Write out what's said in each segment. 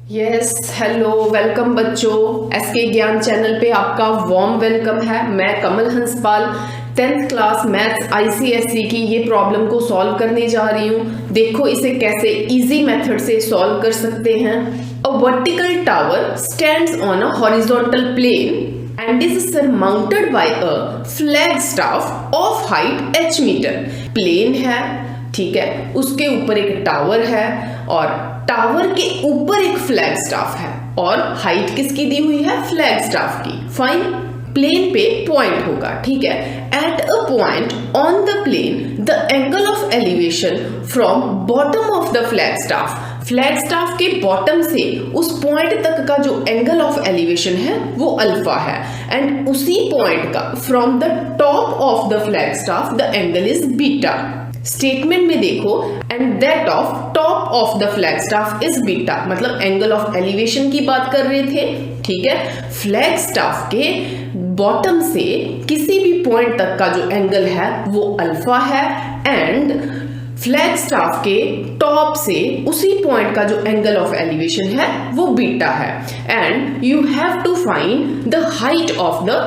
Yes hello welcome बच्चों, SK Gyan channel पे आपका वार्म वेलकम है। मैं Kamal Hanspal 10th class maths ICSE की ये प्रॉब्लम को सॉल्व करने जा रही हूँ। देखो इसे कैसे इजी मेथड से सॉल्व कर सकते हैं। A vertical tower stands on a horizontal plane and is surmounted by a flag staff of height h metre. Plane है, ठीक है, उसके ऊपर एक टावर है और टावर के ऊपर एक फ्लैग स्टाफ है और हाइट किसकी दी हुई है? फ्लैग स्टाफ की। फाइन, प्लेन पे पॉइंट होगा, ठीक है। At a point on the plane the angle of elevation from bottom of the flag staff, flag staff के बॉटम से उस पॉइंट तक का जो एंगल ऑफ एलिवेशन है वो अल्फा है। एंड उसी पॉइंट का from the top of the flag staff the angle is beta. Statement में देखो, and that of top of the flag staff is beta, मतलब एंगल ऑफ एलिवेशन की बात कर रहे थे, ठीक है। फ्लैग स्टाफ के बॉटम से किसी भी पॉइंट तक का जो एंगल है वो अल्फा है एंड फ्लैग स्टाफ के टॉप से उसी पॉइंट का जो एंगल ऑफ एलिवेशन है वो बीटा है। And you have to find the height of the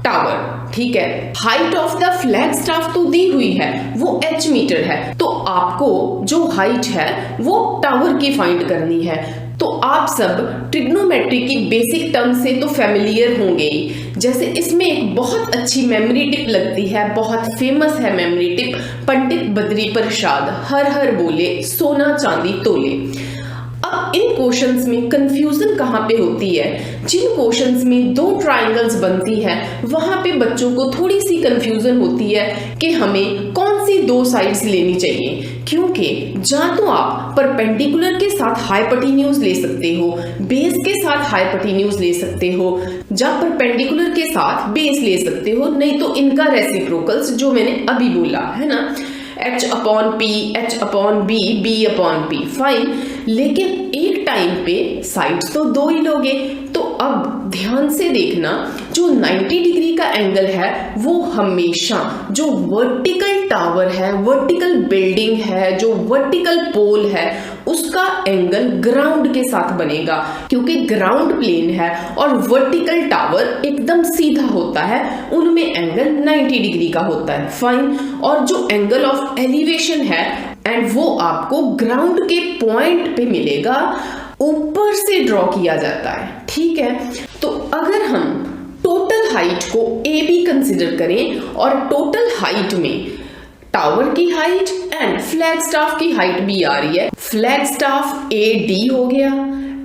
tower, ठीक है। Height of the flag staff तो दी हुई है, वो h मीटर है, तो आपको जो हाइट है वो टावर की फाइंड करनी है। तो आप सब ट्रिग्नोमेट्री की बेसिक टर्म से तो फैमिलियर होंगे ही। जैसे इसमें एक बहुत अच्छी मेमोरी टिप लगती है, बहुत फेमस है मेमोरी टिप, पंडित बद्री प्रसाद हर हर बोले सोना चांदी तोले। अब इन क्वेश्चंस में कंफ्यूजन कहाँ पे होती है? जिन क्वेश्चंस में दो ट्रायंगल्स बनती है वहां पे बच्चों को थोड़ी सी कंफ्यूजन होती है कि हमें कौन सी दो साइड्स लेनी चाहिए, क्योंकि जहाँ तो आप परपेंडिकुलर के साथ हाइपोटेन्यूज ले सकते हो, बेस के साथ हाइपोटेन्यूज ले सकते हो, जहाँ परपेंडिकुलर के साथ बेस ले सकते हो, नहीं तो इनका रेसिप्रोकल्स जो मैंने अभी बोला है ना, h upon p, h upon b, b upon p। Fine, लेकिन एक टाइम पे साइड्स तो दो ही लोगे। तो अब ध्यान से देखना, जो 90 डिग्री का एंगल है वो हमेशा जो वर्टिकल टावर है, वर्टिकल बिल्डिंग है, जो वर्टिकल पोल है उसका एंगल ग्राउंड के साथ बनेगा, क्योंकि ग्राउंड प्लेन है और वर्टिकल टावर एकदम सीधा होता है, उनमें एंगल 90 डिग्री का होता है। फाइन, और जो एंगल ऑफ एलिवेशन है एंड वो आपको ग्राउंड के पॉइंट पे मिलेगा, ऊपर से ड्रॉ किया जाता है, ठीक है। तो अगर हम टोटल हाइट को ए बी कंसिडर करें और टोटल हाइट में टावर की हाइट एंड फ्लैग स्टाफ की हाइट भी आ रही है, फ्लैग स्टाफ ए डी हो गया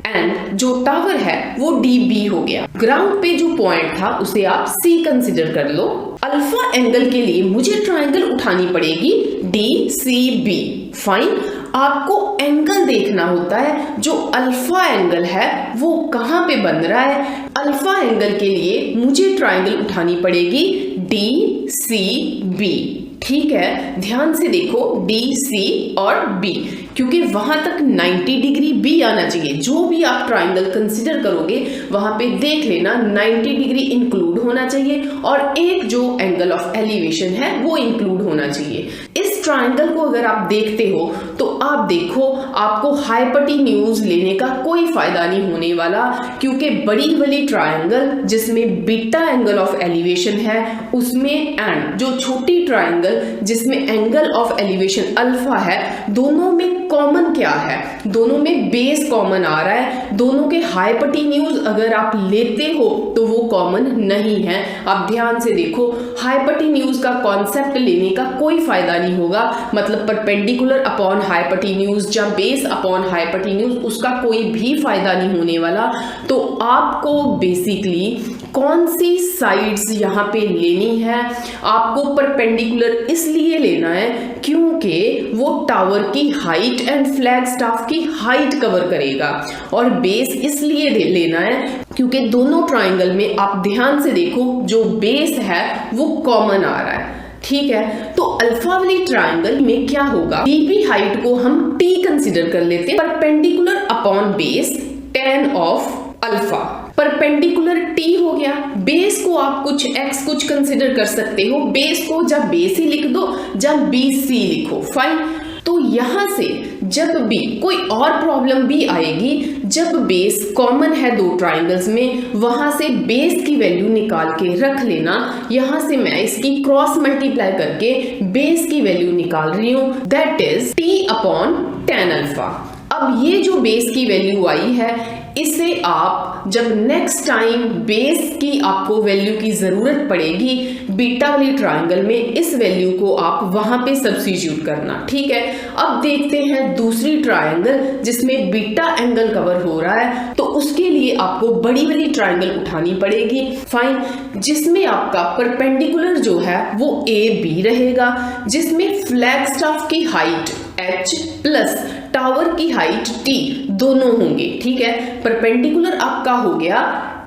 एंड जो टावर है वो डी बी हो गया। ग्राउंड पे जो पॉइंट था उसे आप सी कंसिडर कर लो। अल्फा एंगल के लिए मुझे ट्रायंगल उठानी पड़ेगी डी सी बी। फाइन, आपको एंगल देखना होता है, जो अल्फा एंगल है वो कहाँ पे बन रहा है। अल्फा एंगल के लिए मुझे ट्रायंगल उठानी पड़ेगी डी सी बी, ठीक है। ध्यान से देखो डी सी और बी, क्योंकि वहां तक 90 डिग्री बी आना चाहिए। जो भी आप ट्रायंगल कंसिडर करोगे वहां पे देख लेना 90 डिग्री इंक्लूड होना चाहिए और एक जो एंगल ऑफ एलिवेशन है वो इंक्लूड होना चाहिए। इस ट्रायंगल को अगर आप देखते हो तो आप देखो आपको हाइपोटेन्यूज लेने का कोई फायदा नहीं होने वाला, क्योंकि बड़ी वाली ट्रायंगल जिसमें बीटा एंगल ऑफ एलिवेशन है उसमें एंड जो छोटी ट्रायंगल जिसमें एंगल ऑफ एलिवेशन अल्फा है, दोनों में कॉमन क्या है? दोनों में बेस कॉमन आ रहा है। दोनों के हाइपोटेन्यूज अगर आप लेते हो तो वो कॉमन नहीं है। आप ध्यान से देखो, हाइपोटेन्यूज का कॉन्सेप्ट लेने का कोई फायदा नहीं होगा, मतलब परपेंडिकुलर अपॉन हाइपोटेन्यूज या बेस अपॉन हाइपोटेन्यूज, उसका कोई भी फायदा नहीं होने वाला। तो आपको बेसिकली कौन सी साइड्स यहाँ पे लेनी है? आपको परपेंडिकुलर इसलिए लेना है क्योंकि वो टावर की हाइट एंड फ्लैग स्टाफ की हाइट कवर करेगा, और बेस इसलिए लेना है क्योंकि दोनों ट्रायंगल में आप ध्यान से देखो जो बेस है वो कॉमन आ रहा है, ठीक है। तो अल्फा वाली ट्रायंगल में क्या होगा, डीबी हाइट को हम टी कंसिडर कर लेते हैं, perpendicular upon base tan of alpha, perpendicular T हो गया। बेस को आप कुछ x कुछ कंसिडर कर सकते हो, बेस को जब बेस ही लिख दो जब बी सी लिखो। फाइन, तो यहां से जब भी कोई और प्रॉब्लम भी आएगी, जब बेस कॉमन है दो ट्राइंगल्स में, वहां से बेस की वैल्यू निकाल के रख लेना। यहां से मैं इसकी क्रॉस मल्टीप्लाई करके बेस की वैल्यू निकाल रही हूं, दैट इज t/tan अल्फा। अब ये जो बेस की वैल्यू आई है, इसे आप जब नेक्स्ट टाइम बेस की आपको वैल्यू की जरूरत पड़ेगी बीटा वाली ट्रायंगल में, इस वैल्यू को आप वहां पे सब्स्टिट्यूट करना। ठीक है, अब देखते हैं दूसरी ट्रायंगल जिसमें बीटा एंगल कवर हो रहा है, तो उसके लिए आपको बड़ी वाली ट्रायंगल उठानी पड़ेगी। फाइन, जिसमें आपका परपेंडिकुलर जो है वो AB रहेगा, जिसमें फ्लैग स्टाफ की हाइट H प्लस टावर की हाइट T दोनों होंगे। ठीक है, परपेंडिकुलर आपका हो गया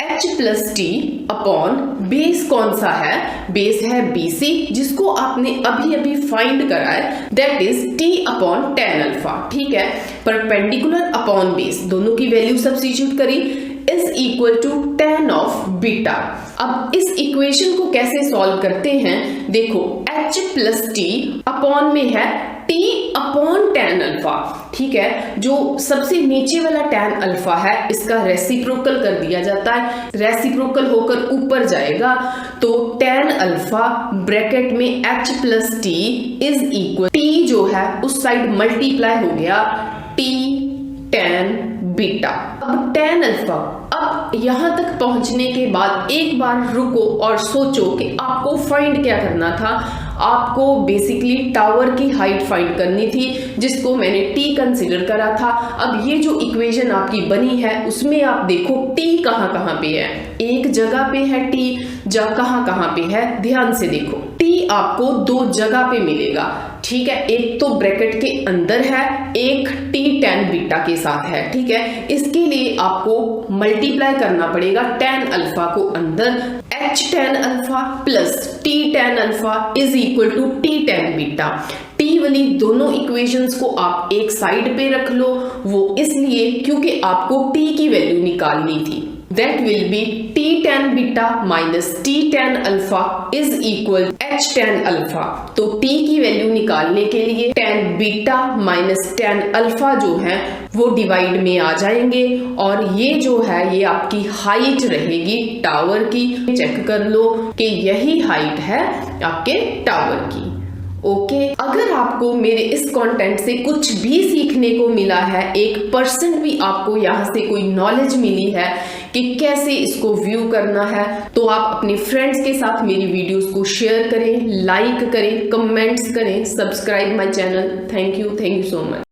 H plus T upon base कौन सा है, बेस है BC, जिसको आपने अभी अभी फाइंड करा है, दैट इज t/tan अल्फा। ठीक है, परपेंडिकुलर अपॉन बेस दोनों की वैल्यू सब्स्टिट्यूट करी is equal to tan of beta. अब इस इक्वेशन को कैसे सॉल्व करते हैं, देखो H प्लस T अपॉन में है t/tan अल्फा। ठीक है, जो सबसे नीचे वाला tan अल्फा है इसका रेसिप्रोकल कर दिया जाता है, रेसिप्रोकल होकर ऊपर जाएगा, तो tan अल्फा ब्रैकेट में H plus T is equal T जो है उस साइड मल्टीप्लाई हो गया t tan बीटा। अब tan अल्फा, अब यहां तक पहुंचने के बाद एक बार रुको और सोचो कि आपको फाइंड क्या करना था। आपको बेसिकली टावर की हाइट फाइंड करनी थी, जिसको मैंने t कंसीडर करा था। अब ये जो इक्वेशन आपकी बनी है उसमें आप देखो t कहां कहां पे है, एक जगह पे है t, कहां कहां पे है, ध्यान से देखो t आपको दो जगह पे मिलेगा। ठीक है, एक तो ब्रैकेट के अंदर है, एक t tan बीटा के साथ है। ठीक है, इसके लिए आपको मल्टीप्लाई करना पड़ेगा tan अल्फा को अंदर, h tan alpha plus t tan alpha is equal to t tan beta. t वाली दोनों इक्वेशंस को आप एक साइड पे रख लो, वो इसलिए क्योंकि आपको t की वैल्यू निकालनी थी। That will be t tan beta minus t tan alpha is equal h tan alpha. तो t की वैल्यू निकालने के लिए tan beta minus tan alpha जो है वो डिवाइड में आ जाएंगे, और ये जो है ये आपकी हाइट रहेगी टावर की। चेक कर लो कि यही हाइट है आपके टावर की। ओके, अगर आपको मेरे इस कंटेंट से कुछ भी सीखने को मिला है, 1% भी आपको यहाँ से कोई नॉलेज मिली है कि कैसे इसको व्यू करना है, तो आप अपने फ्रेंड्स के साथ मेरी वीडियोस को शेयर करें, लाइक करें, कमेंट्स करें, subscribe my channel. Thank you so much.